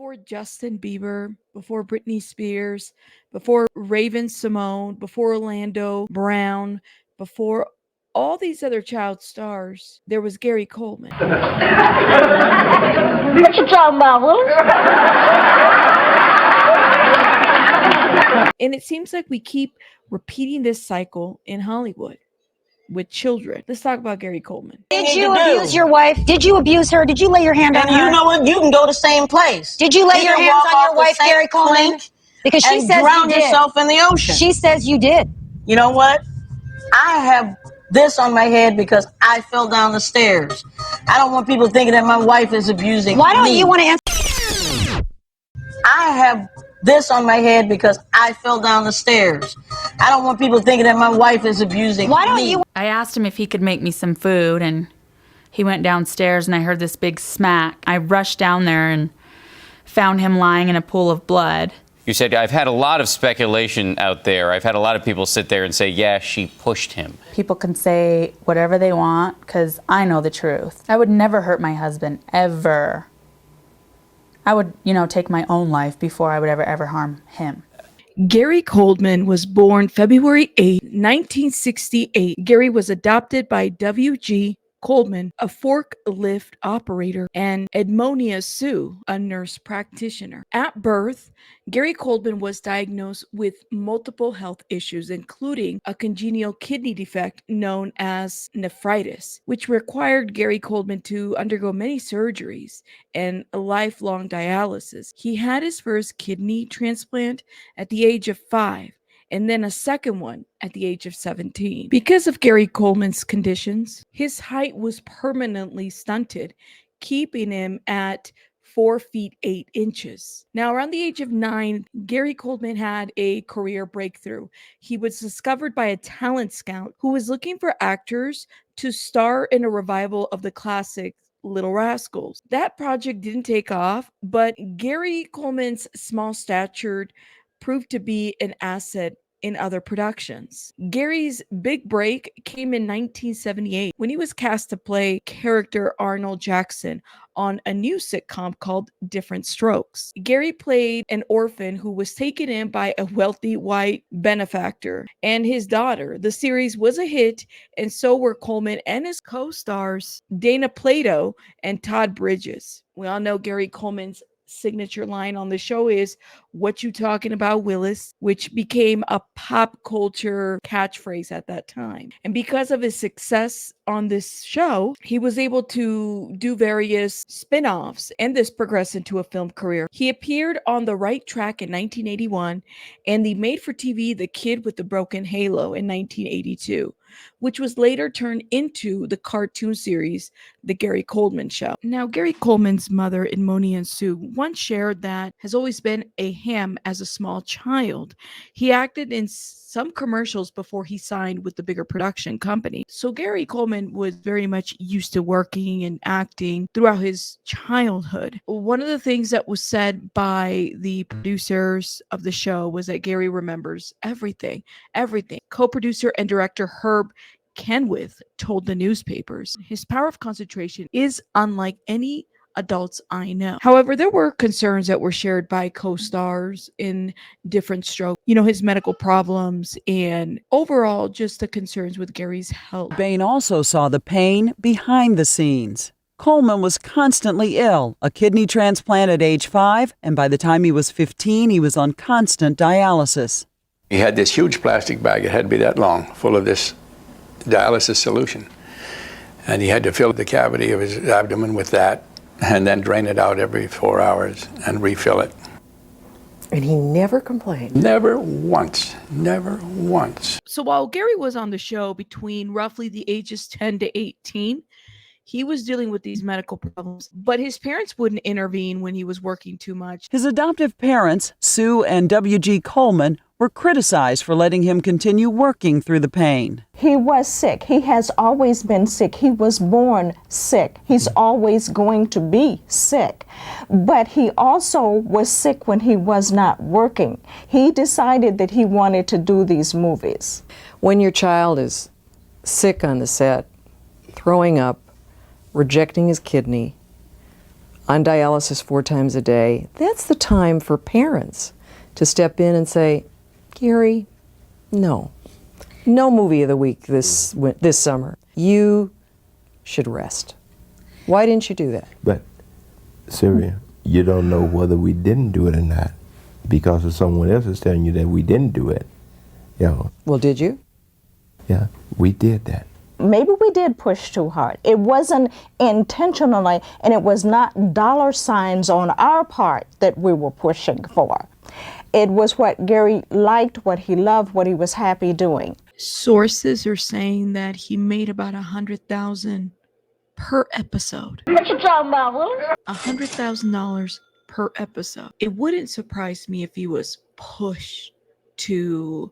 before Justin Bieber, before Britney Spears, before Raven Simone, before Orlando Brown, before all these other child stars, there was Gary Coleman. What you talking about, Willis? And it seems like we keep repeating this cycle in Hollywood with children. Let's talk about Gary Coleman. Did you abuse your wife? Did you abuse her? Did you lay your hand on her? And you know what? You can go the same place. Did you lay your hands on your wife, Gary Coleman? Because she says you did. Yourself in the ocean. She says you did. You know what? I have this on my head because I fell down the stairs. I don't want people thinking that my wife is abusing me. Why don't you want to answer? I have this on my head because I fell down the stairs. I don't want people thinking that my wife is abusing me. Why don't you? I asked him if he could make me some food, and he went downstairs, and I heard this big smack. I rushed down there and found him lying in a pool of blood. You said, I've had a lot of speculation out there. I've had a lot of people sit there and say, yeah, she pushed him. People can say whatever they want because I know the truth. I would never hurt my husband, ever. I would, take my own life before I would ever harm him. Gary Coleman was born February 8, 1968. Gary was adopted by W.G. Coleman, a forklift operator, and Edmonia Sue, a nurse practitioner. At birth, Gary Coleman was diagnosed with multiple health issues, including a congenital kidney defect known as nephritis, which required Gary Coleman to undergo many surgeries and a lifelong dialysis. He had his first kidney transplant at the age of 5. And then a second one at the age of 17. Because of Gary Coleman's conditions, his height was permanently stunted, keeping him at 4 feet 8 inches. Now, around the age of 9, Gary Coleman had a career breakthrough. He was discovered by a talent scout who was looking for actors to star in a revival of the classic Little Rascals. That project didn't take off, but Gary Coleman's small stature proved to be an asset in other productions. Gary's big break came in 1978 when he was cast to play character Arnold Jackson on a new sitcom called Diff'rent Strokes. Gary played an orphan who was taken in by a wealthy white benefactor and his daughter. The series was a hit, and so were Coleman and his co-stars Dana Plato and Todd Bridges. We all know Gary Coleman's signature line on the show is "What you talking about, Willis?" which became a pop culture catchphrase at that time. And because of his success on this show, he was able to do various spin-offs, and this progressed into a film career. He appeared on The Right Track in 1981 and the made-for-TV The Kid with the Broken Halo in 1982, which was later turned into the cartoon series The Gary Coleman Show. Now, Gary Coleman's mother, Edmonia Sue, once shared that has always been a ham as a small child. He acted in some commercials before he signed with the bigger production company. So Gary Coleman was very much used to working and acting throughout his childhood. One of the things that was said by the producers of the show was that Gary remembers everything. Co-producer and director Herb Kenwith told the newspapers, his power of concentration is unlike any adults I know. However, there were concerns that were shared by co-stars in Diff'rent Strokes, his medical problems and overall just the concerns with Gary's health. Bain also saw the pain behind the scenes. Coleman was constantly ill, a kidney transplant at age 5, and by the time he was 15, he was on constant dialysis. He had this huge plastic bag, it had to be that long, full of this dialysis solution. And he had to fill the cavity of his abdomen with that and then drain it out every 4 hours and refill it. And he never complained. Never once. So while Gary was on the show between roughly the ages 10 to 18, he was dealing with these medical problems, but his parents wouldn't intervene when he was working too much. His adoptive parents, Sue and W.G. Coleman, were criticized for letting him continue working through the pain. He was sick. He has always been sick. He was born sick. He's always going to be sick. But he also was sick when he was not working. He decided that he wanted to do these movies. When your child is sick on the set, throwing up, rejecting his kidney, on dialysis 4 times a day, that's the time for parents to step in and say, Gary, no movie of the week this summer. You should rest. Why didn't you do that? But, Sylvia, you don't know whether we didn't do it or not because of someone else is telling you that we didn't do it. You know. Well, did you? Yeah, we did that. Maybe we did push too hard. It wasn't intentionally, and it was not dollar signs on our part that we were pushing for. It was what Gary liked, what he loved, what he was happy doing. Sources are saying that he made about $100,000 per episode. What you talking about, Will? $100,000 per episode. It wouldn't surprise me if he was pushed to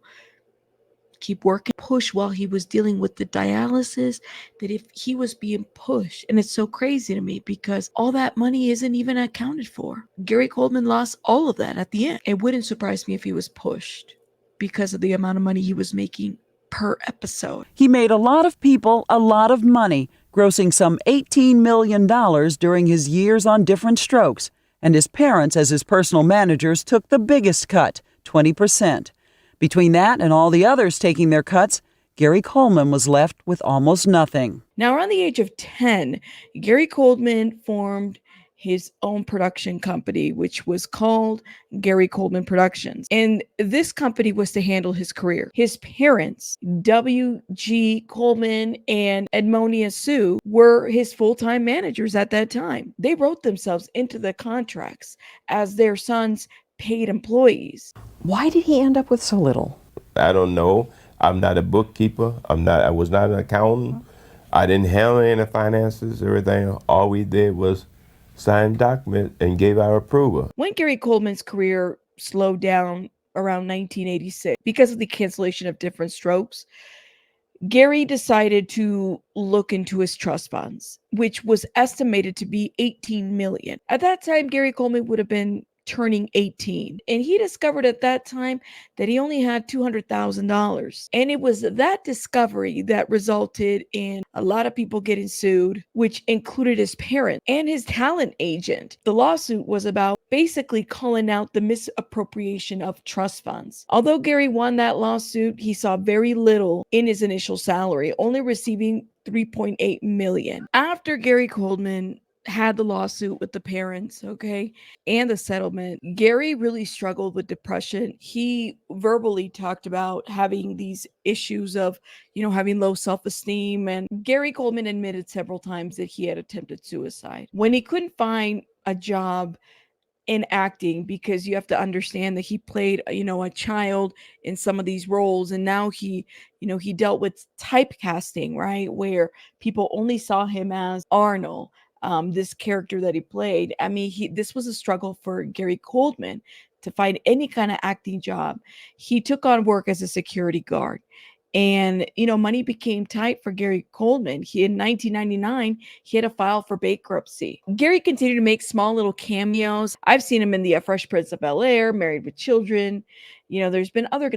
keep working, push while he was dealing with the dialysis, that if he was being pushed, and it's so crazy to me because all that money isn't even accounted for. Gary Coleman lost all of that at the end. It wouldn't surprise me if he was pushed because of the amount of money he was making per episode. He made a lot of people a lot of money, grossing some $18 million during his years on diff'rent strokes, and his parents, as his personal managers, took the biggest cut, 20%. Between that and all the others taking their cuts, Gary Coleman was left with almost nothing. Now, around the age of 10, Gary Coleman formed his own production company, which was called Gary Coleman Productions. And this company was to handle his career. His parents, W.G. Coleman and Edmonia Sue, were his full-time managers at that time. They wrote themselves into the contracts as their son's paid employees. Why did he end up with so little? I don't know. I'm not a bookkeeper. I was not an accountant. I didn't handle any finances, everything. All we did was sign documents and gave our approval. When Gary Coleman's career slowed down around 1986 because of the cancellation of diff'rent strokes, Gary decided to look into his trust funds, which was estimated to be $18 million. At that time, Gary Coleman would have been turning 18. And he discovered at that time that he only had $200,000. And it was that discovery that resulted in a lot of people getting sued, which included his parents and his talent agent. The lawsuit was about basically calling out the misappropriation of trust funds. Although Gary won that lawsuit, he saw very little in his initial salary, only receiving $3.8 million. After Gary Coleman had the lawsuit with the parents, and the settlement, Gary really struggled with depression. He verbally talked about having these issues of, having low self-esteem, and Gary Coleman admitted several times that he had attempted suicide. When he couldn't find a job in acting, because you have to understand that he played, a child in some of these roles, and now he dealt with typecasting, right, where people only saw him as Arnold, this character that he played. I mean, this was a struggle for Gary Coleman to find any kind of acting job. He took on work as a security guard. And, money became tight for Gary Coleman. In 1999, he had to file for bankruptcy. Gary continued to make small little cameos. I've seen him in the Fresh Prince of Bel-Air, Married with Children. There's been other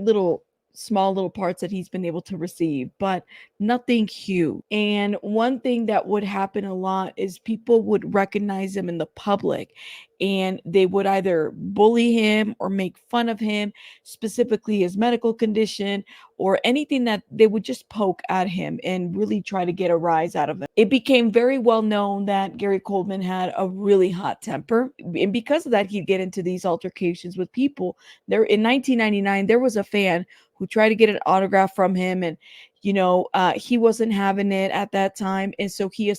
small little parts that he's been able to receive, but nothing huge. And one thing that would happen a lot is people would recognize him in the public, and they would either bully him or make fun of him, specifically his medical condition or anything, that they would just poke at him and really try to get a rise out of him. It became very well known that Gary Coleman had a really hot temper, and because of that, he'd get into these altercations with people. There in 1999, there was a fan who tried to get an autograph from him, and he wasn't having it at that time, and so he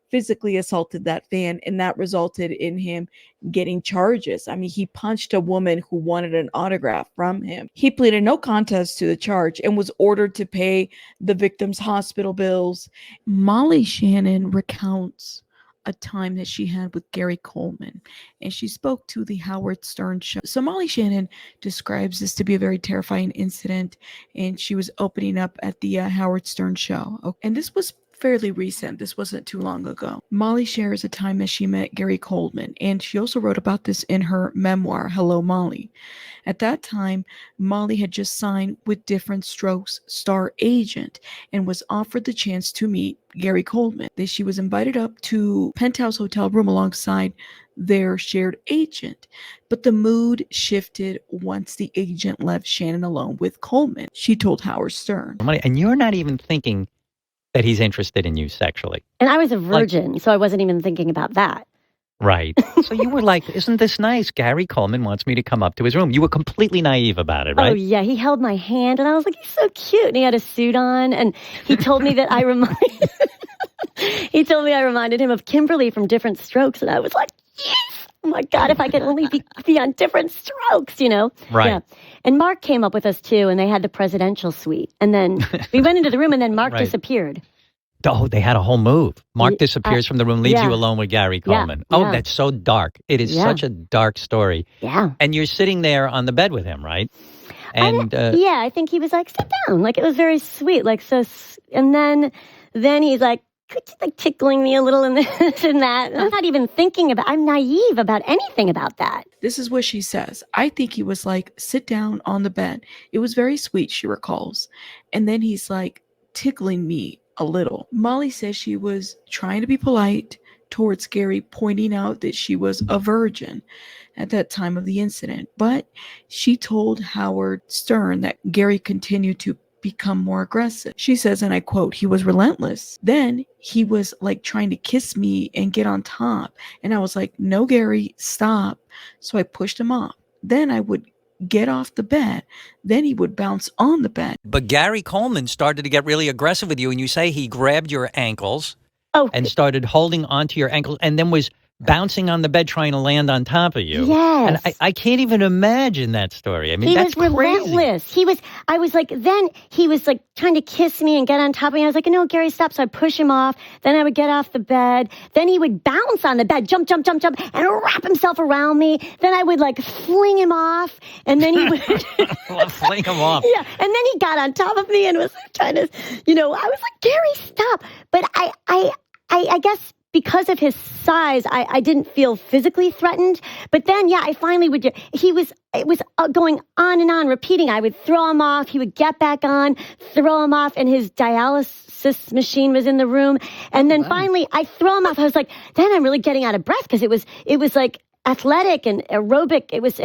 physically assaulted that fan, and that resulted in him getting charges. I mean, he punched a woman who wanted an autograph from him. He pleaded no contest to the charge and was ordered to pay the victim's hospital bills. Molly Shannon recounts a time that she had with Gary Coleman, and she spoke to the Howard Stern show. So Molly Shannon describes this to be a very terrifying incident, and she was opening up at the Howard Stern show. And this was fairly recent. This wasn't too long ago. Molly shares a time as she met Gary Coleman, and she also wrote about this in her memoir, Hello, Molly. At that time, Molly had just signed with Diff'rent Strokes' star agent and was offered the chance to meet Gary Coleman. She was invited up to Penthouse Hotel room alongside their shared agent, but the mood shifted once the agent left Shannon alone with Coleman. She told Howard Stern. And you're not even thinking that he's interested in you sexually. And I was a virgin, so I wasn't even thinking about that. Right. So you were like, isn't this nice? Gary Coleman wants me to come up to his room. You were completely naive about it, right? Oh, yeah. He held my hand, and I was like, he's so cute. And he had a suit on, and he told me that I reminded him of Kimberly from Diff'rent Strokes, and I was like, yes! Oh, my God, if I could only be on Diff'rent Strokes, you know? Right. Yeah. And Mark came up with us, too, and they had the presidential suite. And then we went into the room, and then Mark disappeared. Oh, they had a whole move. Mark disappears from the room, leaves you alone with Gary Coleman. Yeah. Oh, that's so dark. It is such a dark story. Yeah. And you're sitting there on the bed with him, right? And yeah, I think he was like, sit down. Like, it was very sweet. Like, so, and then he's like, could you like tickling me a little in this and that? I'm not even thinking about, I'm naive about anything about that. This is what she says. I think he was like, sit down on the bed. It was very sweet, she recalls. And then he's like tickling me a little. Molly says she was trying to be polite towards Gary, pointing out that she was a virgin at that time of the incident. But she told Howard Stern that Gary continued to become more aggressive. She says, and I quote, he was relentless. Then he was like trying to kiss me and get on top. And I was like, no, Gary, stop. So I pushed him off. Then I would get off the bed. Then he would bounce on the bed. But Gary Coleman started to get really aggressive with you, and you say he grabbed your ankles and started holding onto your ankles and then was bouncing on the bed trying to land on top of you. Yes. And I can't even imagine that story. I mean, he that's was relentless. crazy. I was like, then he was like trying to kiss me and get on top of me. I was like, no, Gary, stop. So I push him off. Then I would get off the bed. Then he would bounce on the bed, jump, jump, jump, jump, and wrap himself around me. Then I would like fling him off. And then he would fling him off. Yeah. And then he got on top of me and was trying to, I was like, Gary, stop. But I guess because of his size, I didn't feel physically threatened. But then, I finally would. It was going on and on, repeating. I would throw him off. He would get back on, throw him off, and his dialysis machine was in the room. And then finally, I throw him off. I was like, then I'm really getting out of breath because it was like athletic and aerobic. It was.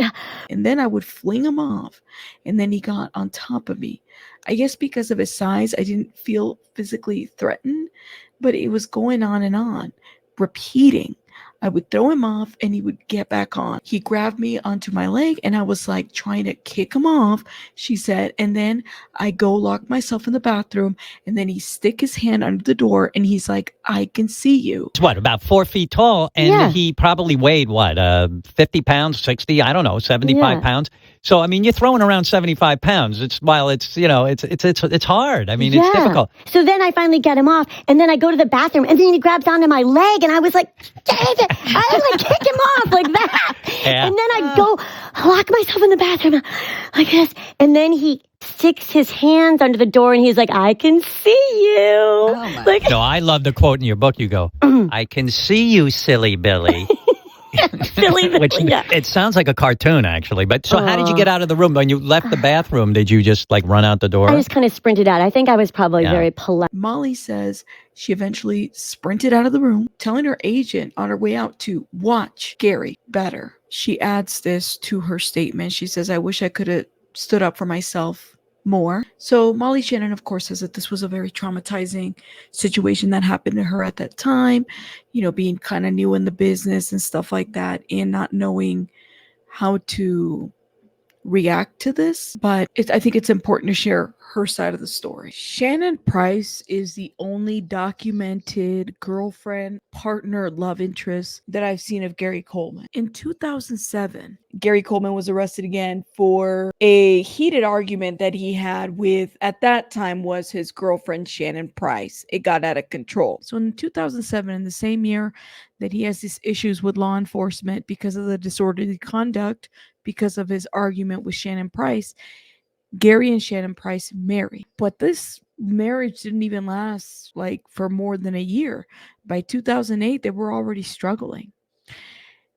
And then I would fling him off, and then he got on top of me. I guess because of his size, I didn't feel physically threatened. But it was going on and on, repeating. I would throw him off and he would get back on. He grabbed me onto my leg and I was like trying to kick him off, she said. And then I go lock myself in the bathroom and then he stick his hand under the door and he's like, I can see you. It's what, about 4 feet tall? And he probably weighed what, 50 pounds, 60, I don't know, 75 pounds. So, I mean, you're throwing around 75 pounds. It's hard. I mean, it's difficult. So then I finally get him off and then I go to the bathroom and then he grabs onto my leg and I was like, David, I was like, kick him off like that. Yeah. And then I go lock myself in the bathroom like this. And then he sticks his hands under the door and he's like, I can see you. No, I love the quote in your book. You go, I can see you, silly Billy. Silly Billy. Which it sounds like a cartoon, actually. But so how did you get out of the room? When you left the bathroom, did you just like run out the door? I just kind of sprinted out. I think I was probably very polite. Molly says she eventually sprinted out of the room, telling her agent on her way out to watch Gary better. She adds this to her statement. She says, I wish I could have stood up for myself more. So Molly Shannon, of course, says that this was a very traumatizing situation that happened to her at that time, being kind of new in the business and stuff like that and not knowing how to react to this. But I think it's important to share her side of the story. Shannon Price is the only documented girlfriend, partner, love interest that I've seen of Gary Coleman. In 2007, Gary Coleman was arrested again for a heated argument that he had with, at that time, was his girlfriend, Shannon Price. It got out of control. So in 2007, in the same year that he has these issues with law enforcement because of the disorderly conduct, because of his argument with Shannon Price, Gary and Shannon Price marry. But this Marriage didn't even last like for more than a year. By 2008, they were already struggling.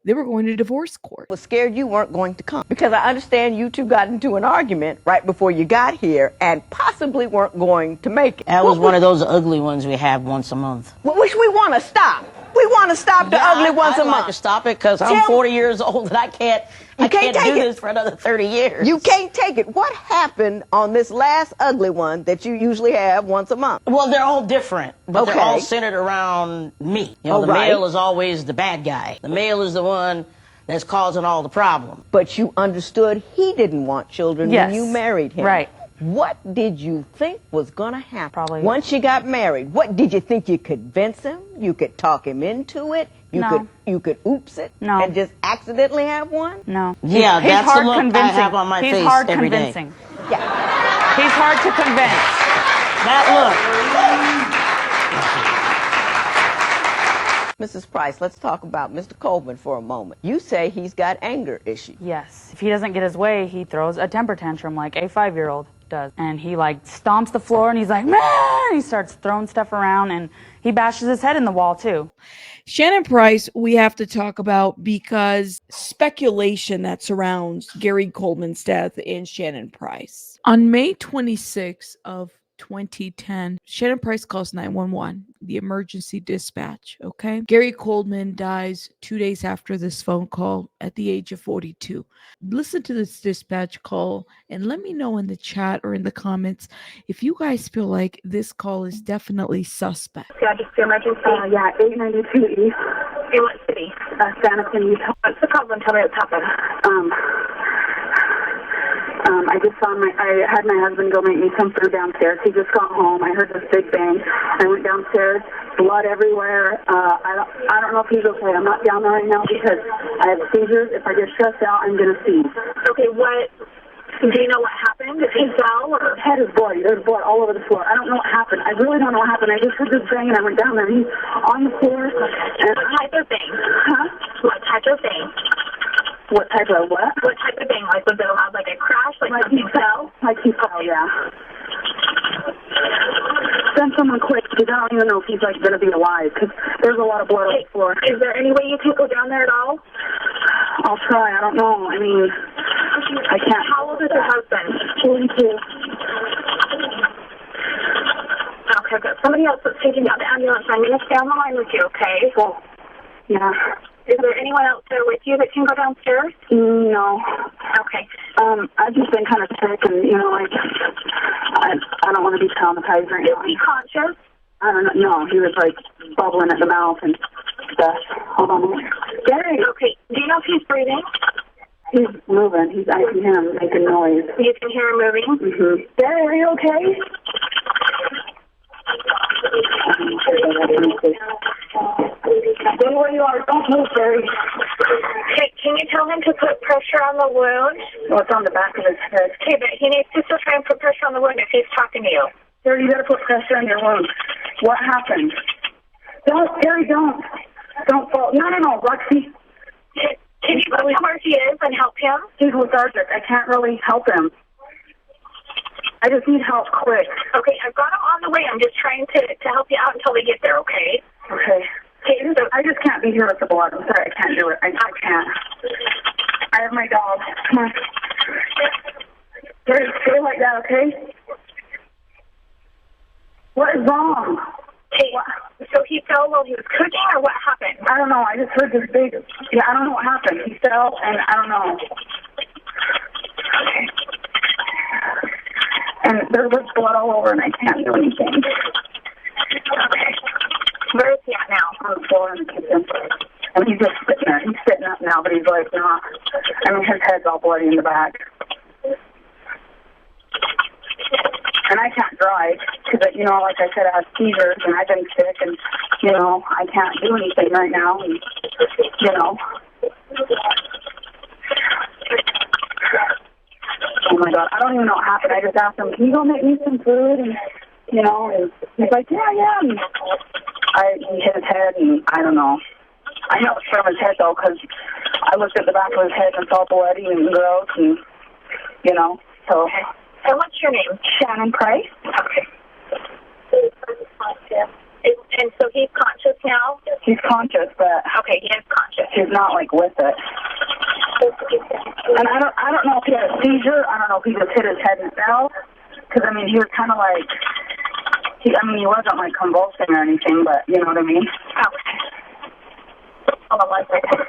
They were going to divorce court. I was scared you weren't going to come because I understand you two got into an argument right before you got here and possibly weren't going to make it. That was one of those ugly ones we have once a month. Which we want to stop. We want to stop the ugly ones a I'd like month. to stop it because I'm 40 years old and I can't do this for another 30 years. You can't take it. What happened on this last ugly one that you usually have once a month? Well, they're all different, but they're all centered around me. You know, the male is always the bad guy. The male is the one that's causing all the problem. But you understood he didn't want children when you married him. Right. What did you think was going to happen? Probably. Once you got married, what did you think you could convince him? You could talk him into it? You could oops it? No. And just accidentally have one? No. Yeah, He's that's hard the look convincing. I have on my He's face hard every convincing. day. Yeah. He's hard to convince. That Mrs. Price, let's talk about Mr. Coleman for a moment. You say he's got anger issues. Yes. If he doesn't get his way, he throws a temper tantrum like a 5-year-old does. And he like stomps the floor and he's like, man! He starts throwing stuff around and he bashes his head in the wall too. Shannon Price, we have to talk about because speculation that surrounds Gary Coleman's death and Shannon Price. On May 26th of 2010, Shannon Price calls 911, the emergency dispatch, okay? Gary Coleman dies 2 days after this phone call at the age of 42. Listen to this dispatch call and let me know in the chat or in the comments if you guys feel like this call is definitely suspect. Yeah, just the emergency. 892 East. In what city? Santa Fe, Utah. What's the problem? Tell me what's happened. I had my husband go make me some food downstairs. He just got home. I heard this big bang. I went downstairs, blood everywhere. I don't know if he's okay. I'm not down there right now because I have seizures. If I get stressed out, I'm going to seize. Okay, do you know what happened? Did he fell? Or? His head is bloody. There's blood all over the floor. I don't know what happened. I really don't know what happened. I just heard this bang and I went down there. He's on the floor. And what type of bang? Huh? What type of bang? What type of what? What type of bang? Like, was it loud, like a crash? Like something fell? Like he fell, yeah. Send someone quick because I don't even know if he's like going to be alive because there's a lot of blood on the floor. Is there any way you can go down there at all? I'll try. I don't know. I mean, I can't. How old is your husband? 42. Okay, good. Somebody else is taking out the ambulance. I'm going to stay on the line with you, okay? Well, yeah. Is there anyone else there with you that can go downstairs? No. Okay. I've just been kind of sick, and I don't want to be traumatized right now. Is he conscious? I don't know. No, he was like bubbling at the mouth and stuff. Hold on a minute. Gary. Okay. Do you know if he's breathing? He's moving. I can hear him making noise. You can hear him moving? Mm-hmm. Gary, are you okay? Stay where you are. Don't move, Gary. Okay, can you tell him to put pressure on the wound? Well, it's on the back of his head. Okay, but he needs to still try and put pressure on the wound if he's talking to you. Gary, you gotta put pressure on your wound. What happened? Don't, Gary, don't. Don't fall. No, Roxy. Can you go where he is and help him? He's lethargic. I can't really help him. I just need help quick. Okay, I've got him on the way. I'm just trying to help you out until we get there, okay? Okay. So I just can't be here with the blood. I'm sorry, I can't do it. I can't. I have my dog. Come on. Stay like that, okay? What is wrong? Hey, so he fell while he was cooking, or what happened? I don't know. I just heard this big... Yeah, I don't know what happened. He fell, and I don't know. Okay. And there was blood all over, and I can't do anything. Okay. Where is he at now? On the floor in the kitchen. And he's just sitting there. He's sitting up now, but he's like, nah. I mean, his head's all bloody in the back. And I can't drive because, like I said, I have seizures, and I've been sick, and, I can't do anything right now. And, Oh, my God. I don't even know what happened. I just asked him, can you go make me some food? And, and he's like, yeah. And he hit his head, and I don't know. I know it's from his head, though, because I looked at the back of his head and saw bloody and gross, and, so. Okay. And what's your name? Shannon Price. Okay. Yeah. And so he's conscious now? He's conscious, but okay, he is conscious. He's not like with it. And I don't know if he had a seizure. I don't know if he just hit his head and fell. Because I mean, he was kind of like, he wasn't like convulsing or anything, but you know what I mean. Okay. Hold on one second.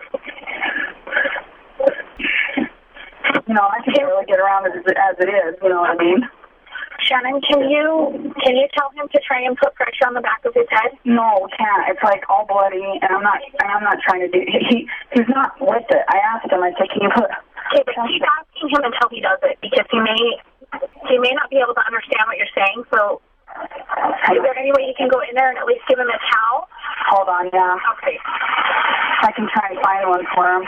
You know, I can barely get around as it is. You know what I mean. Shannon, can you tell him to try and put pressure on the back of his head? No, can't. It's like all bloody, and I'm not trying to do. He's not with it. I asked him. I said, "Can you put?" Okay, but keep asking him until he does it, because he may not be able to understand what you're saying. So, is there any way you can go in there and at least give him a towel? Hold on, yeah. Okay. I can try and find one for him.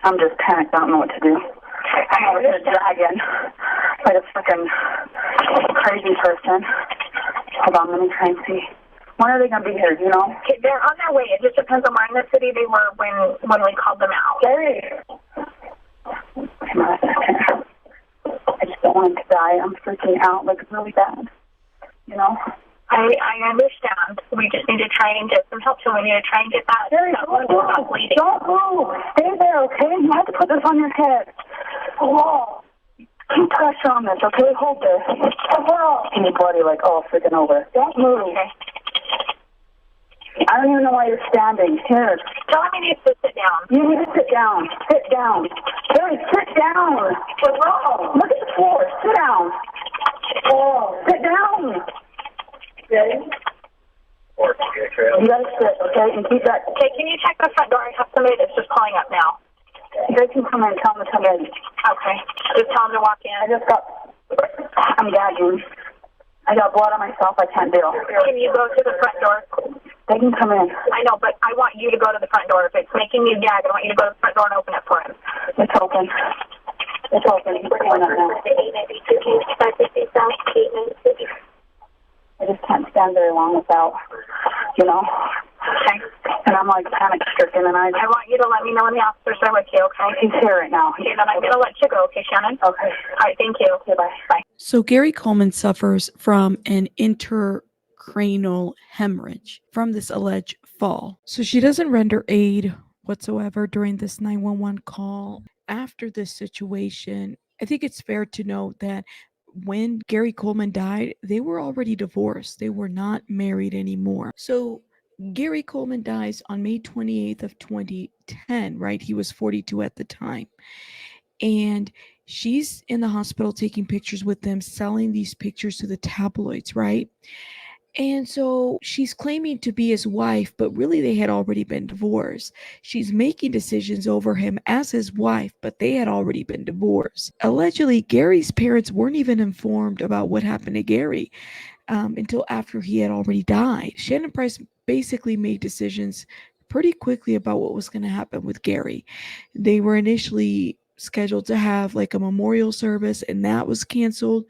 I'm just panicked. I don't know what to do. I'm over here dragging like a freaking crazy person. Hold on, let me try and see. When are they going to be here, do you know? Okay, they're on their way. It just depends on where in the city they were when we called them out. Gary! Come on a second. I just don't want him to die. I'm freaking out like really bad. You know? I understand. We just need to try and get some help. So we need to try and get that. Gary, don't move. Stay there, okay? You have to put this on your head. Oh, keep pressure on this, okay? Hold this. And your body like, oh, freaking over. Don't move. Okay. I don't even know why you're standing. Here. Tell him he needs to sit down. You need to sit down. Sit down. Gary, sit down. What's wrong? Look at the floor. Sit down. Oh, sit down. Ready? You gotta sit, okay? And keep that. Okay, can you check the front door? I have somebody that's just calling up now. You guys can come in. Tell them to come in. Okay. Just tell them to walk in. I'm gagging. I got blood on myself. I can't deal. Can you go to the front door? They can come in. I know, but I want you to go to the front door. If it's making you gag, I want you to go to the front door and open it for him. It's open. It's open. He's going up now. I just can't stand very long without, you know. Okay. And I'm like panic stricken, and I want you to let me know when the officers are with you, okay? He's here right now. Okay, then I'm going to let you go, okay, Shannon? Okay. All right, thank you. Okay, bye. Bye. So Gary Coleman suffers from an intracranial hemorrhage from this alleged fall. So she doesn't render aid whatsoever during this 911 call. After this situation, I think it's fair to note that when Gary Coleman died, they were already divorced. They were not married anymore. So Gary Coleman dies on May 28th of 2010, right? He was 42 at the time. And she's in the hospital taking pictures with them, selling these pictures to the tabloids, right? And so she's claiming to be his wife, but really they had already been divorced. She's making decisions over him as his wife, but they had already been divorced. Allegedly, Gary's parents weren't even informed about what happened to Gary until after he had already died. Shannon Price basically made decisions pretty quickly about what was going to happen with Gary. They were initially scheduled to have like a memorial service, and that was canceled.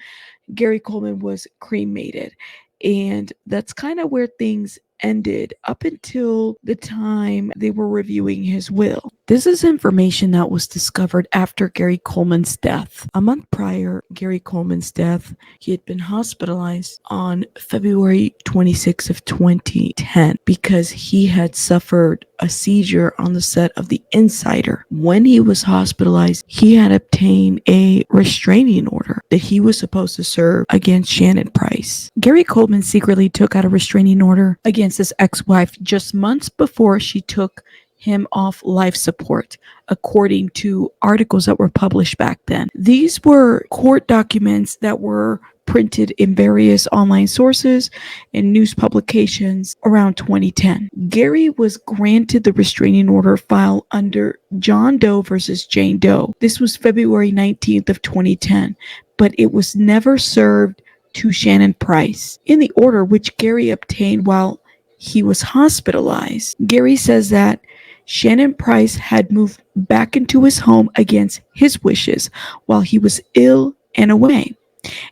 Gary Coleman was cremated. And that's kind of where things ended up until the time they were reviewing his will. This is information that was discovered after Gary Coleman's death. A month prior, Gary Coleman's death, he had been hospitalized on February 26th of 2010 because he had suffered a seizure on the set of The Insider. When he was hospitalized, he had obtained a restraining order that he was supposed to serve against Shannon Price. Gary Coleman secretly took out a restraining order against his ex-wife just months before she took him off life support, according to articles that were published back then. These were court documents that were printed in various online sources and news publications around 2010. Gary was granted the restraining order filed under John Doe versus Jane Doe. This was February 19th of 2010, but it was never served to Shannon Price. In the order, which Gary obtained while he was hospitalized, Gary says that Shannon Price had moved back into his home against his wishes while he was ill and away.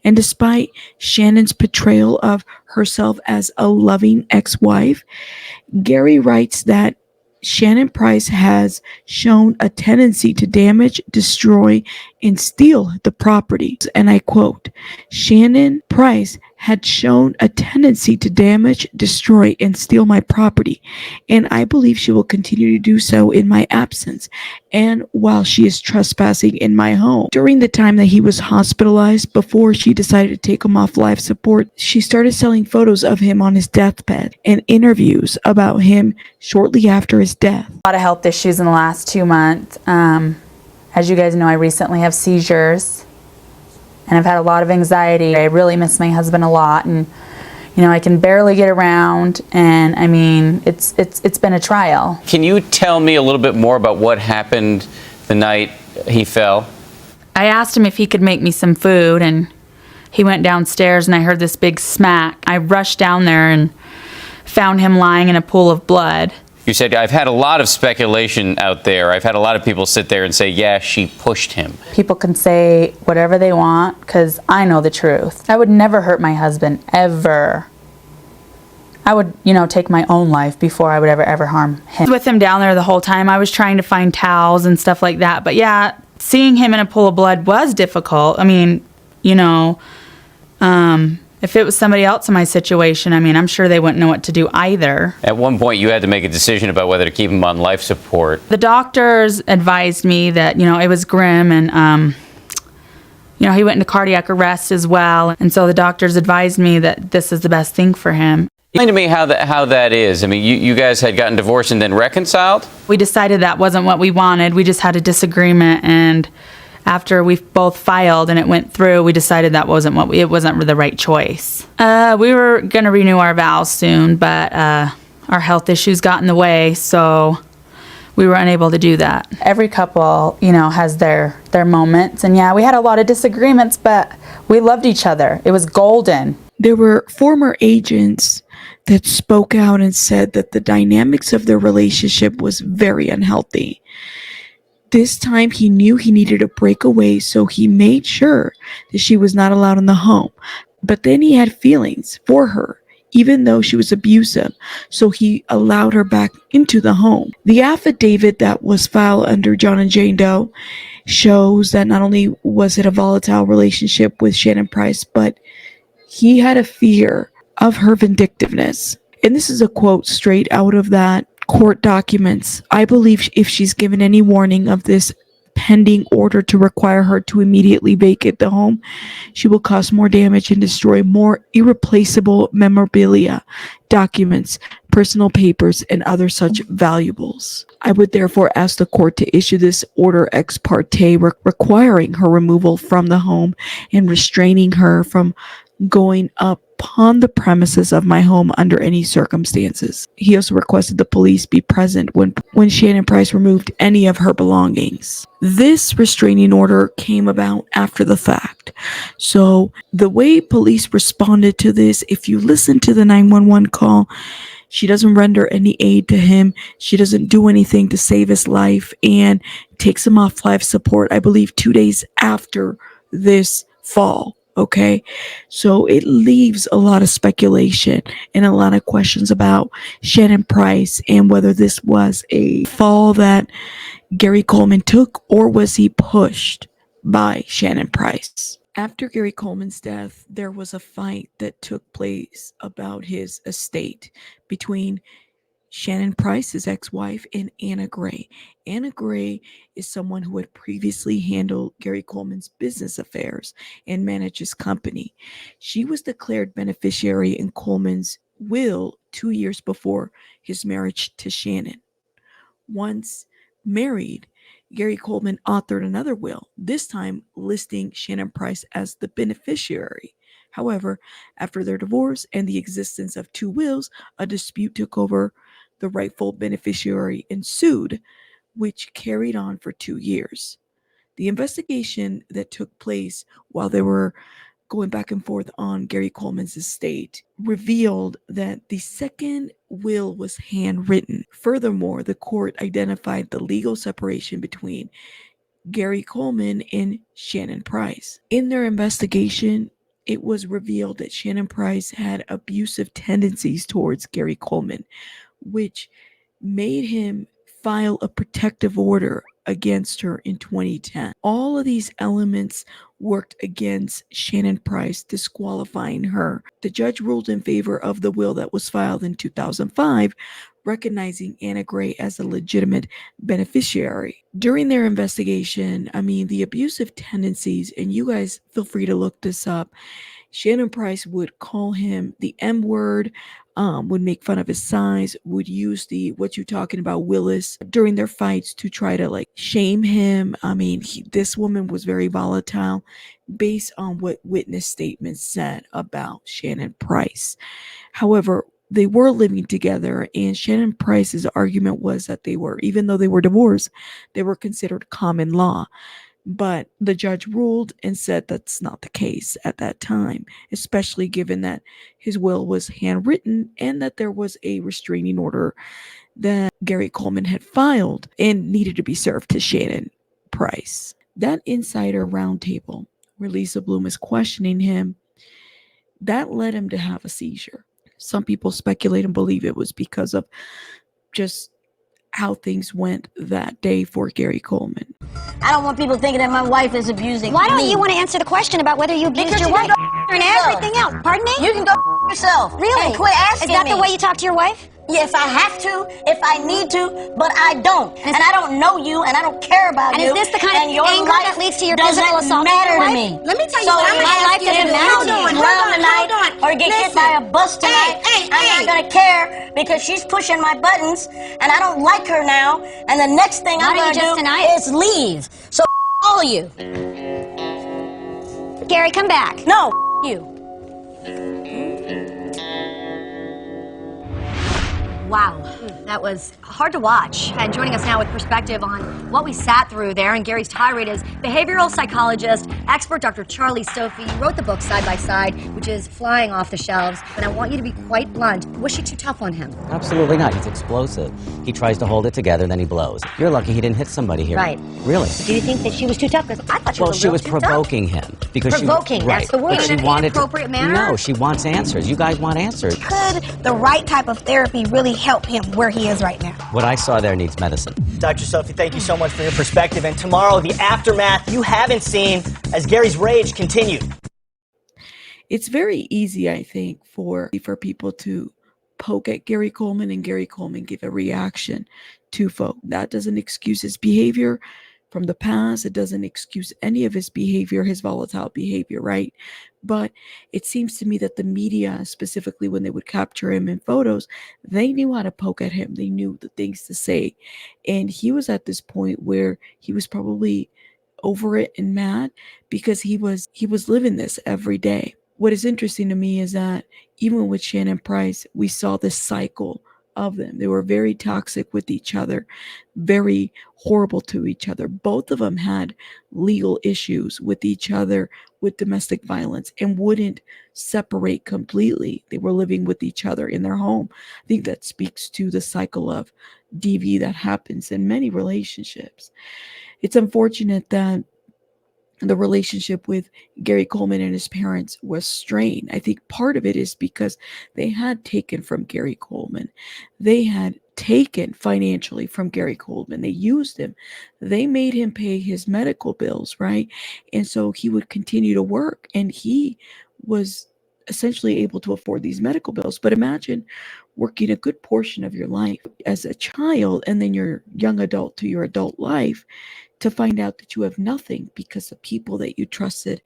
And despite Shannon's portrayal of herself as a loving ex-wife, Gary writes that Shannon Price has shown a tendency to damage, destroy, and steal the property. And I quote, Shannon Price had shown a tendency to damage, destroy, and steal my property, and I believe she will continue to do so in my absence and while she is trespassing in my home. During the time that he was hospitalized, before she decided to take him off life support, she started selling photos of him on his deathbed and interviews about him shortly after his death. A lot of health issues in the last 2 months. As you guys know, I recently have seizures. And I've had a lot of anxiety. I really miss my husband a lot, and you know, I can barely get around, and I mean, it's been a trial. Can you tell me a little bit more about what happened the night he fell? I asked him if he could make me some food, and he went downstairs, and I heard this big smack. I rushed down there and found him lying in a pool of blood. You said, I've had a lot of speculation out there. I've had a lot of people sit there and say, yeah, she pushed him. People can say whatever they want because I know the truth. I would never hurt my husband, ever. I would, you know, take my own life before I would ever harm him. I was with him down there the whole time. I was trying to find towels and stuff like that. But yeah, seeing him in a pool of blood was difficult. I mean, you know, if it was somebody else in my situation, I mean, I'm sure they wouldn't know what to do either. At one point, you had to make a decision about whether to keep him on life support. The doctors advised me that, you know, it was grim, and, you know, he went into cardiac arrest as well. And so the doctors advised me that this is the best thing for him. Explain to me how that is. I mean, you guys had gotten divorced and then reconciled? We decided that wasn't what we wanted. We just had a disagreement, and after we both filed and it went through, we decided that wasn't the right choice. We were going to renew our vows soon, but our health issues got in the way, so we were unable to do that. Every couple, you know, has their moments, and yeah, we had a lot of disagreements, but we loved each other. It was golden. There were former agents that spoke out and said that the dynamics of their relationship was very unhealthy. This time he knew he needed to break away, so he made sure that she was not allowed in the home. But then he had feelings for her, even though she was abusive, so he allowed her back into the home. The affidavit that was filed under John and Jane Doe shows that not only was it a volatile relationship with Shannon Price, but he had a fear of her vindictiveness. And this is a quote straight out of that court documents. I believe if she's given any warning of this pending order to require her to immediately vacate the home, she will cause more damage and destroy more irreplaceable memorabilia, documents, personal papers, and other such valuables. I would therefore ask the court to issue this order ex parte requiring her removal from the home and restraining her from going upon the premises of my home under any circumstances. He also requested the police be present when Shannon Price removed any of her belongings. This restraining order came about after the fact. So the way police responded to this, if you listen to the 911 call, she doesn't render any aid to him. She doesn't do anything to save his life and takes him off life support, I believe 2 days after this fall. Okay, so it leaves a lot of speculation and a lot of questions about Shannon Price and whether this was a fall that Gary Coleman took or was he pushed by Shannon Price. After Gary Coleman's death, there was a fight that took place about his estate between Shannon Price, his ex-wife, and Anna Gray. Anna Gray is someone who had previously handled Gary Coleman's business affairs and managed his company. She was declared beneficiary in Coleman's will 2 years before his marriage to Shannon. Once married, Gary Coleman authored another will, this time listing Shannon Price as the beneficiary. However, after their divorce and the existence of two wills, a dispute took over. The rightful beneficiary ensued, which carried on for 2 years. The investigation that took place while they were going back and forth on Gary Coleman's estate revealed that the second will was handwritten. Furthermore, the court identified the legal separation between Gary Coleman and Shannon Price. In their investigation, it was revealed that Shannon Price had abusive tendencies towards Gary Coleman, which made him file a protective order against her in 2010. All of these elements worked against Shannon Price, disqualifying her. The judge ruled in favor of the will that was filed in 2005, recognizing Anna Gray as a legitimate beneficiary. During their investigation, the abusive tendencies, and you guys feel free to look this up, Shannon Price would call him the M word, would make fun of his size, would use the what you talking about Willis during their fights to try to shame him. This woman was very volatile based on what witness statements said about Shannon Price. However, they were living together, and Shannon Price's argument was that even though they were divorced, they were considered common law. But the judge ruled and said that's not the case at that time, especially given that his will was handwritten and that there was a restraining order that Gary Coleman had filed and needed to be served to Shannon Price. That insider roundtable where Lisa Bloom is questioning him, that led him to have a seizure. Some people speculate and believe it was because of just how things went that day for Gary Coleman. I don't want people thinking that my wife is abusing me. Why don't you want to answer the question about whether you abused your wife and everything else? Pardon me? You can go yourself. Really? And quit asking me. Is that me. the way you talk to your wife? If I have to, if I need to, but I don't. And I don't know you, and I don't care about and you. And is this the kind of anger that leads to your physical assault? Matter to me. Let me tell you so what I'm my life doesn't matter to you. Tonight, or get hit by a bus tonight. I'm not gonna care because she's pushing my buttons, and I don't like her now. And the next thing I'm gonna do is leave. So all of you. Gary, come back. No, you. Wow, that was hard to watch. And joining us now with perspective on what we sat through there and Gary's tirade is behavioral psychologist, expert Dr. Charlie Stoffi. You wrote the book Side by Side, which is flying off the shelves. And I want you to be quite blunt. Was she too tough on him? Absolutely not. He's explosive. He tries to hold it together, then he blows. You're lucky he didn't hit somebody here. Right. Really? Do you think that she was too tough? Because I thought she was she was provoking him. Because provoking, right. That's the word. But she in an wanted inappropriate manner? No, she wants answers. You guys want answers. Could the right type of therapy really help him where he is right now? What I saw there needs medicine. Dr. Stoffi, thank you so much for your perspective. And tomorrow, the aftermath you haven't seen as Gary's rage continued. It's very easy, I think, for people to poke at Gary Coleman and Gary Coleman give a reaction to folk. That doesn't excuse his behavior from the past. It doesn't excuse any of his behavior, his volatile behavior, right? But it seems to me that the media, specifically when they would capture him in photos, they knew how to poke at him. They knew the things to say. And he was at this point where he was probably over it and mad because he was living this every day. What is interesting to me is that even with Shannon Price, we saw this cycle of them. They were very toxic with each other, very horrible to each other. Both of them had legal issues with each other with domestic violence and wouldn't separate completely. They were living with each other in their home. I think that speaks to the cycle of DV that happens in many relationships. It's unfortunate that the relationship with Gary Coleman and his parents was strained. I think part of it is because they had taken from Gary Coleman. They had taken financially from Gary Coleman. They used him. They made him pay his medical bills, right? And so he would continue to work, and he was essentially able to afford these medical bills. But imagine working a good portion of your life as a child and then your young adult to your adult life to find out that you have nothing because the people that you trusted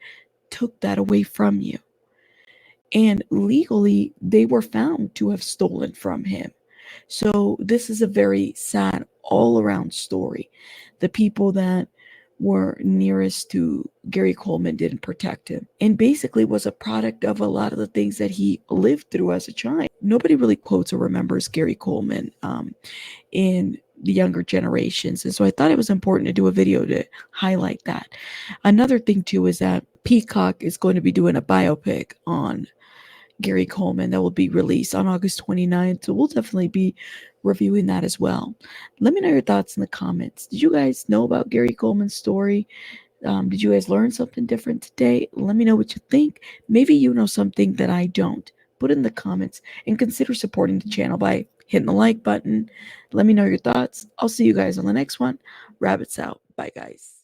took that away from you. And legally, they were found to have stolen from him. So this is a very sad all-around story. The people that were nearest to Gary Coleman didn't protect him, and basically was a product of a lot of the things that he lived through as a child. Nobody really quotes or remembers Gary Coleman in the younger generations. And so I thought it was important to do a video to highlight that. Another thing too is that Peacock is going to be doing a biopic on Gary Coleman that will be released on August 29th. So we'll definitely be reviewing that as well. Let me know your thoughts in the comments. Did you guys know about Gary Coleman's story? Did you guys learn something different today? Let me know what you think. Maybe you know something that I don't. Put it in the comments and consider supporting the channel by hitting the like button. Let me know your thoughts. I'll see you guys on the next one. Rabbits out. Bye, guys.